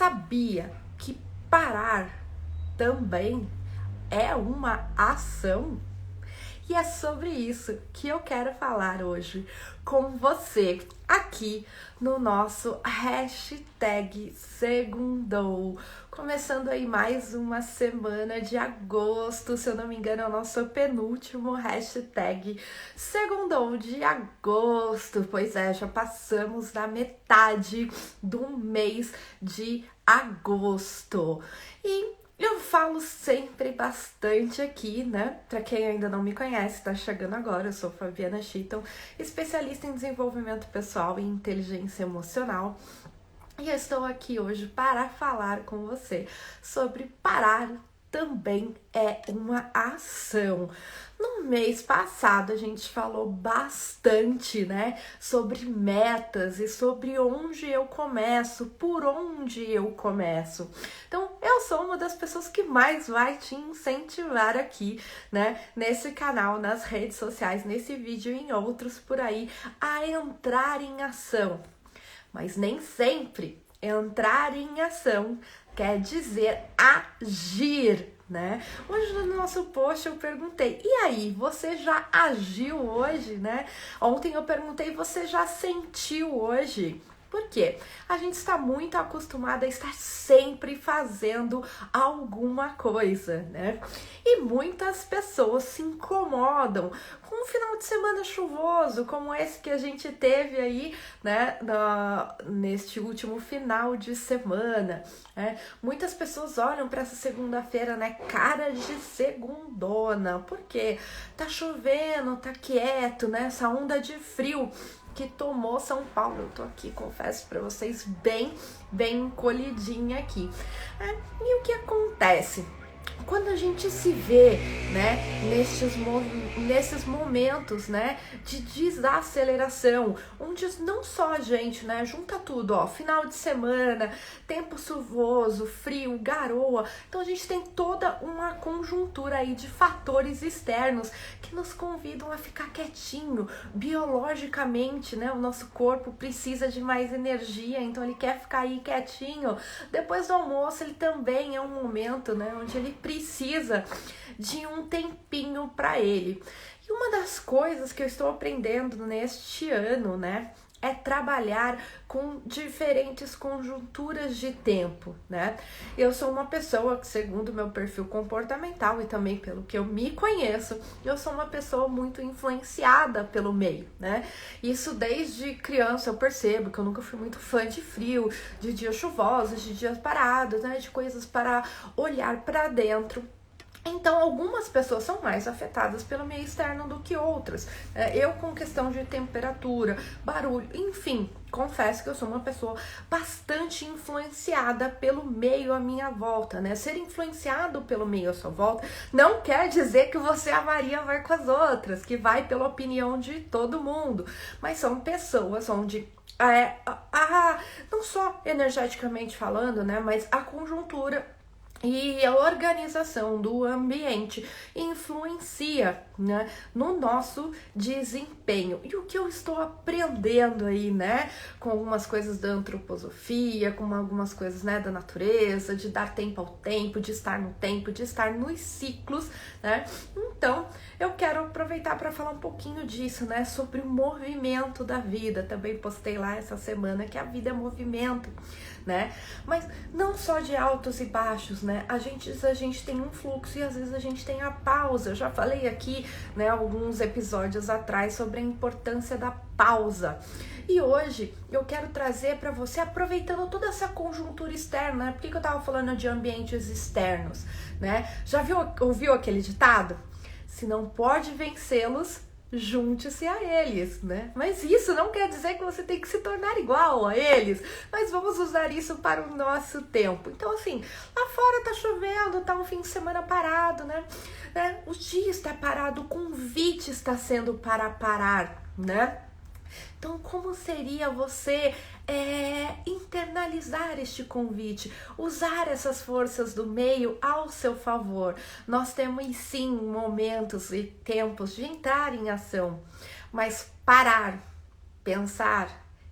sabia que parar também é uma ação? E é sobre isso que eu quero falar hoje com você, aqui no nosso hashtag Segundou. Começando aí mais uma semana de agosto, se eu não me engano é o nosso penúltimo hashtag Segundou de agosto. Pois é, já passamos da metade do mês de agosto. E eu falo sempre bastante aqui, né? Para quem ainda não me conhece, tá chegando agora, eu sou Fabiana Chitton, especialista em desenvolvimento pessoal e inteligência emocional. E eu estou aqui hoje para falar com você sobre parar também é uma ação. No mês passado a gente falou bastante, né, sobre metas e sobre onde eu começo, por onde eu começo. Então, eu sou uma das pessoas que mais vai te incentivar aqui, né, nesse canal, nas redes sociais, nesse vídeo e em outros por aí, a entrar em ação. Mas nem sempre entrar em ação quer dizer agir, né? Hoje no nosso post eu perguntei, e aí, você já agiu hoje, né? Ontem eu perguntei, você já sentiu hoje? Por quê? A gente está muito acostumada a estar sempre fazendo alguma coisa, né? E muitas pessoas se incomodam com um final de semana chuvoso, como esse que a gente teve aí, né, neste último final de semana, né? Muitas pessoas olham para essa segunda-feira, né, cara de segundona, porque tá chovendo, tá quieto, né, essa onda de frio que tomou São Paulo. Eu tô aqui, confesso pra vocês, bem encolhidinha aqui. E o que acontece? Quando a gente se vê, né, nesses momentos, né, de desaceleração, onde não só a gente, né, junta tudo, ó, final de semana, tempo chuvoso, frio, garoa, então a gente tem toda uma conjuntura aí de fatores externos que nos convidam a ficar quietinho. Biologicamente, né, o nosso corpo precisa de mais energia, então ele quer ficar aí quietinho. Depois do almoço, ele também é um momento, né, onde ele precisa de um tempinho para ele. E uma das coisas que eu estou aprendendo neste ano, né, é trabalhar com diferentes conjunturas de tempo, né? Eu sou uma pessoa que, segundo o meu perfil comportamental e também pelo que eu me conheço, eu sou uma pessoa muito influenciada pelo meio, né? Isso desde criança eu percebo que eu nunca fui muito fã de frio, de dias chuvosos, de dias parados, né? De coisas para olhar para dentro. Então, algumas pessoas são mais afetadas pelo meio externo do que outras. Eu, com questão de temperatura, barulho, enfim, confesso que eu sou uma pessoa bastante influenciada pelo meio à minha volta, né? Ser influenciado pelo meio à sua volta não quer dizer que você avaria vai com as outras, que vai pela opinião de todo mundo, mas são pessoas onde não só energeticamente falando, né? Mas a conjuntura e a organização do ambiente influencia, né, no nosso desempenho. E o que eu estou aprendendo aí, né, com algumas coisas da antroposofia, com algumas coisas, né, da natureza, de dar tempo ao tempo, de estar no tempo, de estar nos ciclos, né? Então, eu quero aproveitar para falar um pouquinho disso, né, sobre o movimento da vida. Também postei lá essa semana que a vida é movimento, né? Mas não só de altos e baixos, né? A gente tem um fluxo e às vezes a gente tem a pausa. Eu já falei aqui, né, alguns episódios atrás sobre a importância da pausa. E hoje eu quero trazer para você, aproveitando toda essa conjuntura externa, né? Por que eu tava falando de ambientes externos, né? Ouviu aquele ditado? Se não pode vencê-los, junte-se a eles, né? Mas isso não quer dizer que você tem que se tornar igual a eles, mas vamos usar isso para o nosso tempo. Então, assim, lá fora tá chovendo, tá um fim de semana parado, né? O dia está parado, o convite está sendo para parar, né? Então, como seria você internalizar este convite, usar essas forças do meio ao seu favor? Nós temos sim momentos e tempos de entrar em ação, mas parar, pensar,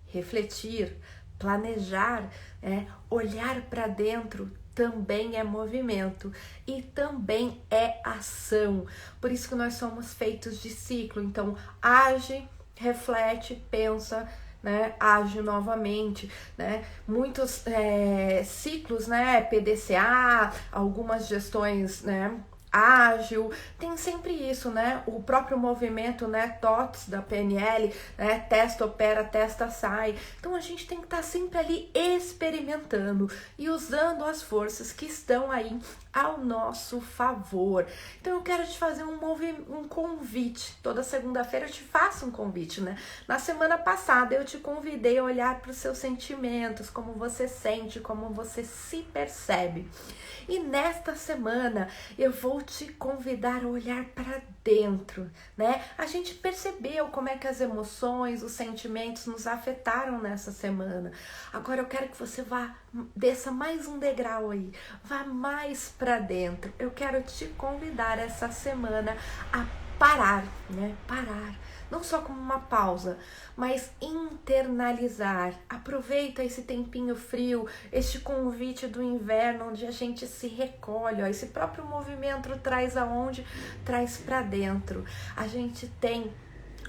refletir, Planejar, olhar para dentro também é movimento e também é ação. Por isso que nós somos feitos de ciclo. Então, age, reflete, pensa, age novamente, muitos ciclos, PDCA, algumas gestões, ágil, tem sempre isso, o próprio movimento, TOTS da PNL, testa, opera, testa, sai. Então a gente tem que estar sempre ali experimentando e usando as forças que estão aí ao nosso favor. Então eu quero te fazer um convite. Toda segunda-feira eu te faço um convite, Na semana passada eu te convidei a olhar para os seus sentimentos, como você sente, como você se percebe. E nesta semana eu vou te convidar a olhar para dentro, A gente percebeu como é que as emoções, os sentimentos nos afetaram nessa semana. Agora eu quero que você desça mais um degrau aí, vá mais para dentro. Eu quero te convidar essa semana a parar, Parar. Não só como uma pausa, mas internalizar. Aproveita esse tempinho frio, este convite do inverno, onde a gente se recolhe. Esse próprio movimento traz aonde? Traz para dentro. A gente tem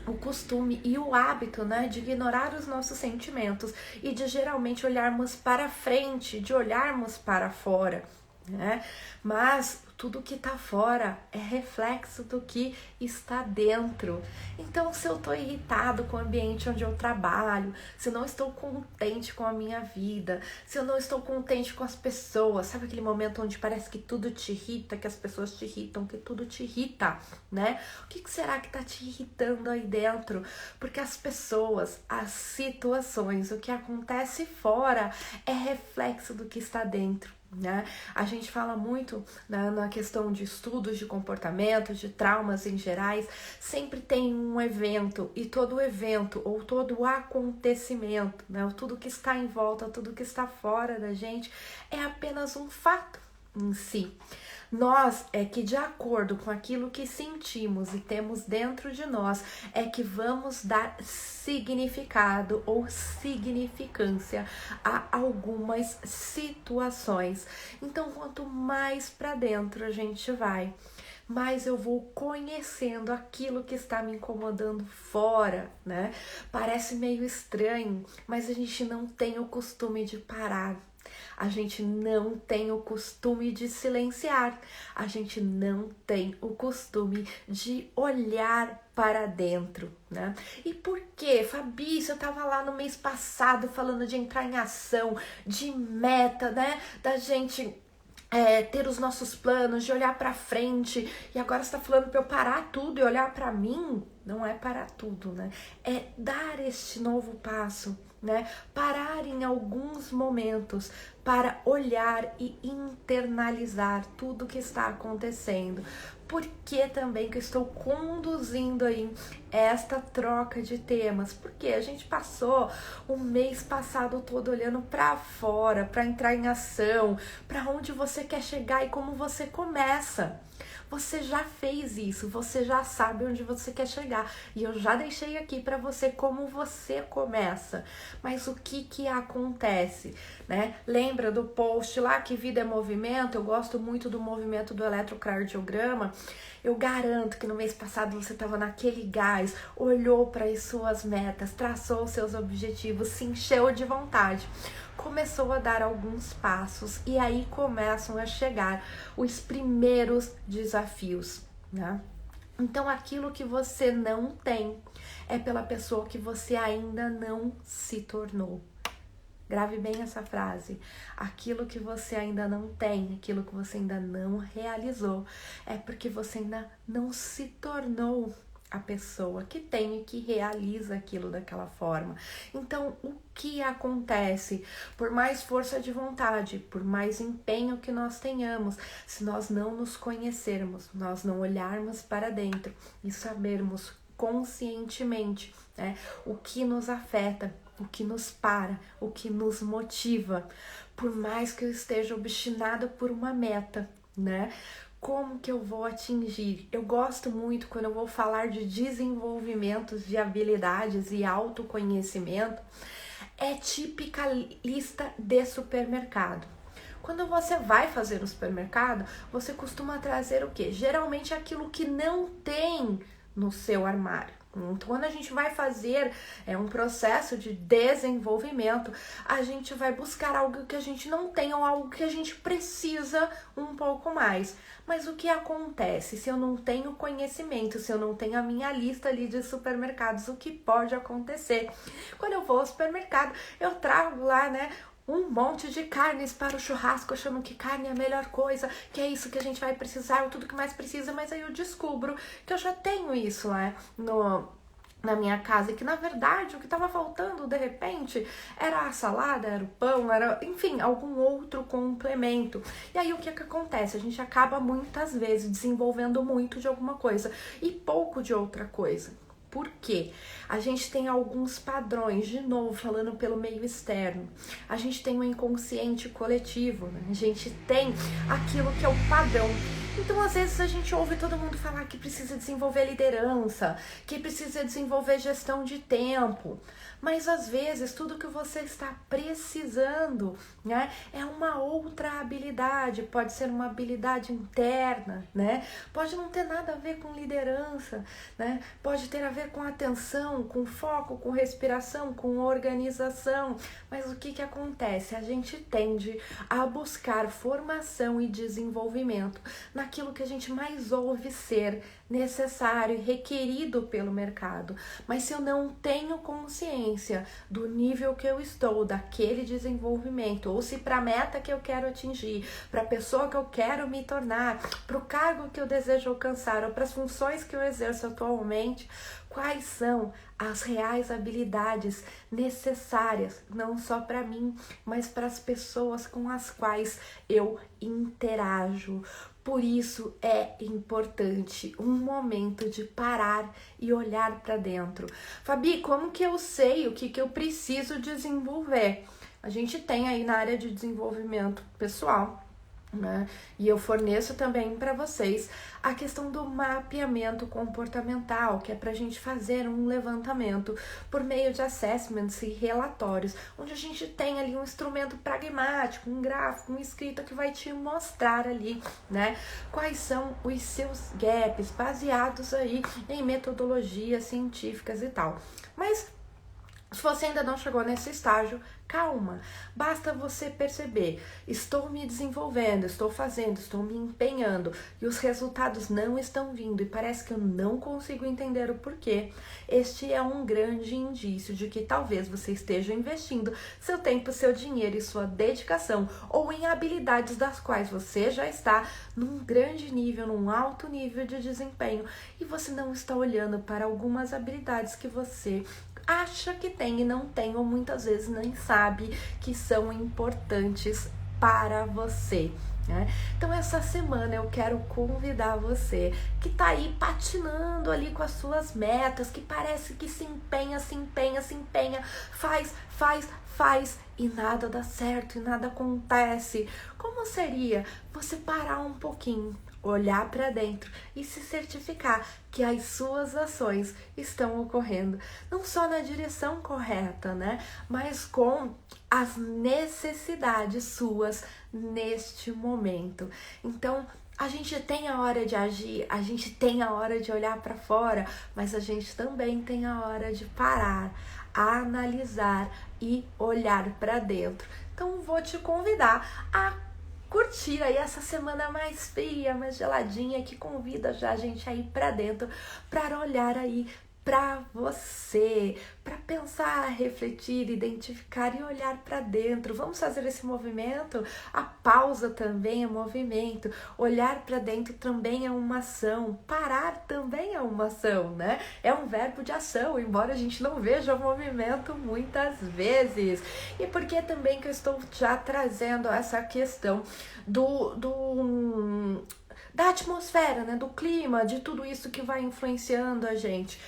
o costume e o hábito, de ignorar os nossos sentimentos e de geralmente olharmos para frente, de olharmos para fora, Mas tudo que está fora é reflexo do que está dentro. Então, se eu estou irritado com o ambiente onde eu trabalho, se eu não estou contente com a minha vida, se eu não estou contente com as pessoas, sabe aquele momento onde parece que tudo te irrita, que as pessoas te irritam, que tudo te irrita, O que será que está te irritando aí dentro? Porque as pessoas, as situações, o que acontece fora é reflexo do que está dentro. A gente fala muito na questão de estudos de comportamento, de traumas em gerais, sempre tem um evento e todo evento ou todo acontecimento, tudo que está em volta, tudo que está fora da gente é apenas um fato em si. Nós é que de acordo com aquilo que sentimos e temos dentro de nós é que vamos dar significado ou significância a algumas situações. Então, quanto mais para dentro a gente vai, mais eu vou conhecendo aquilo que está me incomodando fora, Parece meio estranho, mas a gente não tem o costume de parar. A gente não tem o costume de silenciar, a gente não tem o costume de olhar para dentro, E por quê? Fabi, você estava lá no mês passado falando de entrar em ação, de meta, Da gente ter os nossos planos, de olhar para frente, e agora você está falando para eu parar tudo e olhar para mim? Não é parar tudo, É dar este novo passo, Parar em alguns momentos para olhar e internalizar tudo que está acontecendo. Por que também que eu estou conduzindo aí esta troca de temas? Porque a gente passou o mês passado todo olhando para fora, para entrar em ação, para onde você quer chegar e como você começa. Você já fez isso, você já sabe onde você quer chegar. E eu já deixei aqui para você como você começa. Mas o que acontece, Lembra do post lá que vida é movimento? Eu gosto muito do movimento do eletrocardiograma. Eu garanto que no mês passado você estava naquele gás, olhou para as suas metas, traçou os seus objetivos, se encheu de vontade. Começou a dar alguns passos e aí começam a chegar os primeiros desafios, Então aquilo que você não tem é pela pessoa que você ainda não se tornou. Grave bem essa frase. Aquilo que você ainda não tem, aquilo que você ainda não realizou, é porque você ainda não se tornou a pessoa que tem e que realiza aquilo daquela forma. Então, o que acontece? Por mais força de vontade, por mais empenho que nós tenhamos, se nós não nos conhecermos, nós não olharmos para dentro e sabermos conscientemente, o que nos afeta, o que nos para, o que nos motiva, por mais que eu esteja obstinado por uma meta, Como que eu vou atingir? Eu gosto muito quando eu vou falar de desenvolvimento de habilidades e autoconhecimento, é típica lista de supermercado. Quando você vai fazer no supermercado, você costuma trazer o quê? Geralmente aquilo que não tem no seu armário. Então, quando a gente vai fazer um processo de desenvolvimento, a gente vai buscar algo que a gente não tem ou algo que a gente precisa um pouco mais. Mas o que acontece se eu não tenho conhecimento, se eu não tenho a minha lista ali de supermercados? O que pode acontecer? Quando eu vou ao supermercado, eu trago lá, um monte de carnes para o churrasco, achando que carne é a melhor coisa, que é isso que a gente vai precisar, tudo que mais precisa, mas aí eu descubro que eu já tenho isso lá na minha casa, e que na verdade o que estava faltando de repente era a salada, era o pão, enfim, algum outro complemento. E aí o que acontece? A gente acaba muitas vezes desenvolvendo muito de alguma coisa e pouco de outra coisa. Por quê? A gente tem alguns padrões, de novo, falando pelo meio externo. A gente tem o inconsciente coletivo, né? A gente tem aquilo que é o padrão. Então, às vezes, a gente ouve todo mundo falar que precisa desenvolver liderança, que precisa desenvolver gestão de tempo. Mas, às vezes, tudo que você está precisando, né, é uma outra habilidade. Pode ser uma habilidade interna, né? Pode não ter nada a ver com liderança, né? Pode ter a ver com atenção, com foco, com respiração, com organização. Mas o que acontece? A gente tende a buscar formação e desenvolvimento naquilo que a gente mais ouve ser necessário e requerido pelo mercado. Mas se eu não tenho consciência do nível que eu estou, daquele desenvolvimento, ou se para a meta que eu quero atingir, para a pessoa que eu quero me tornar, para o cargo que eu desejo alcançar, ou para as funções que eu exerço atualmente, quais são as reais habilidades necessárias, não só para mim, mas para as pessoas com as quais eu interajo. Por isso é importante um momento de parar e olhar para dentro. Fabi, como que eu sei o que eu preciso desenvolver? A gente tem aí na área de desenvolvimento pessoal, né? E eu forneço também para vocês a questão do mapeamento comportamental, que é para a gente fazer um levantamento por meio de assessments e relatórios, onde a gente tem ali um instrumento pragmático, um gráfico, um escrito que vai te mostrar ali, né, quais são os seus gaps, baseados aí em metodologias científicas e tal. Mas se você ainda não chegou nesse estágio, calma, basta você perceber, estou me desenvolvendo, estou fazendo, estou me empenhando e os resultados não estão vindo e parece que eu não consigo entender o porquê. Este é um grande indício de que talvez você esteja investindo seu tempo, seu dinheiro e sua dedicação ou em habilidades das quais você já está num grande nível, num alto nível de desempenho e você não está olhando para algumas habilidades que você acha que tem e não tem, ou muitas vezes nem sabe que são importantes para você, né? Então essa semana eu quero convidar você que tá aí patinando ali com as suas metas, que parece que se empenha, faz e nada dá certo e nada acontece. Como seria você parar um pouquinho, olhar para dentro e se certificar que as suas ações estão ocorrendo não só na direção correta, né, mas com as necessidades suas neste momento. Então, a gente tem a hora de agir, a gente tem a hora de olhar para fora, mas a gente também tem a hora de parar, analisar e olhar para dentro. Então, vou te convidar a curtir aí essa semana mais fria, mais geladinha, que convida já a gente a ir pra dentro, para olhar aí pra você, para pensar, refletir, identificar e olhar para dentro. Vamos fazer esse movimento? A pausa também é movimento, olhar para dentro também é uma ação, parar também é uma ação, né? É um verbo de ação, embora a gente não veja o movimento muitas vezes. E por que também que eu estou já trazendo essa questão da atmosfera, né, do clima, de tudo isso que vai influenciando a gente.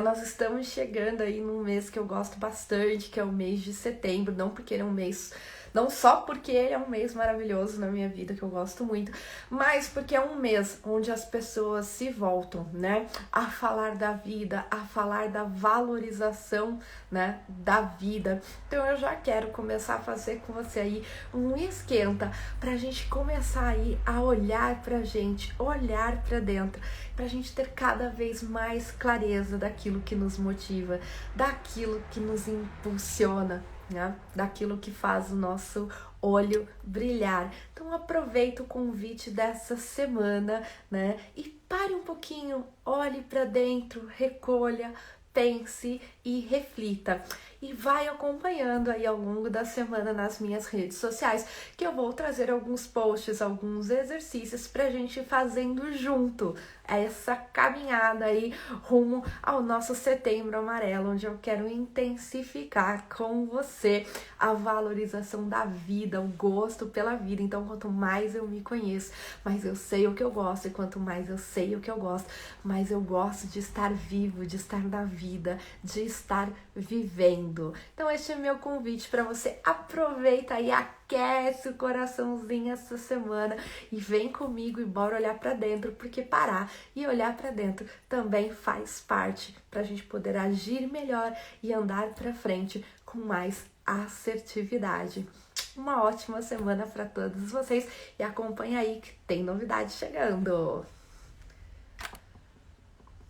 Nós estamos chegando aí num mês que eu gosto bastante, que é o mês de setembro, não porque ele é um mês Não só porque ele é um mês maravilhoso na minha vida, que eu gosto muito, mas porque é um mês onde as pessoas se voltam, né, a falar da vida, a falar da valorização, né, da vida. Então eu já quero começar a fazer com você aí um esquenta pra gente começar aí a olhar pra gente, olhar pra dentro, pra gente ter cada vez mais clareza daquilo que nos motiva, daquilo que nos impulsiona, né? Daquilo que faz o nosso olho brilhar. Então aproveita o convite dessa semana, né? E pare um pouquinho, olhe para dentro, recolha, pense e reflita. E vai acompanhando aí ao longo da semana nas minhas redes sociais, que eu vou trazer alguns posts, alguns exercícios pra gente ir fazendo junto essa caminhada aí rumo ao nosso Setembro Amarelo, onde eu quero intensificar com você a valorização da vida, o gosto pela vida. Então, quanto mais eu me conheço, mais eu sei o que eu gosto, e quanto mais eu sei o que eu gosto, mais eu gosto de estar vivo, de estar na vida, de estar vivendo. Então, este é meu convite para você. Aproveita e aquece o coraçãozinho essa semana e vem comigo e bora olhar para dentro, porque parar e olhar para dentro também faz parte para a gente poder agir melhor e andar para frente com mais assertividade. Uma ótima semana para todos vocês e acompanha aí que tem novidade chegando.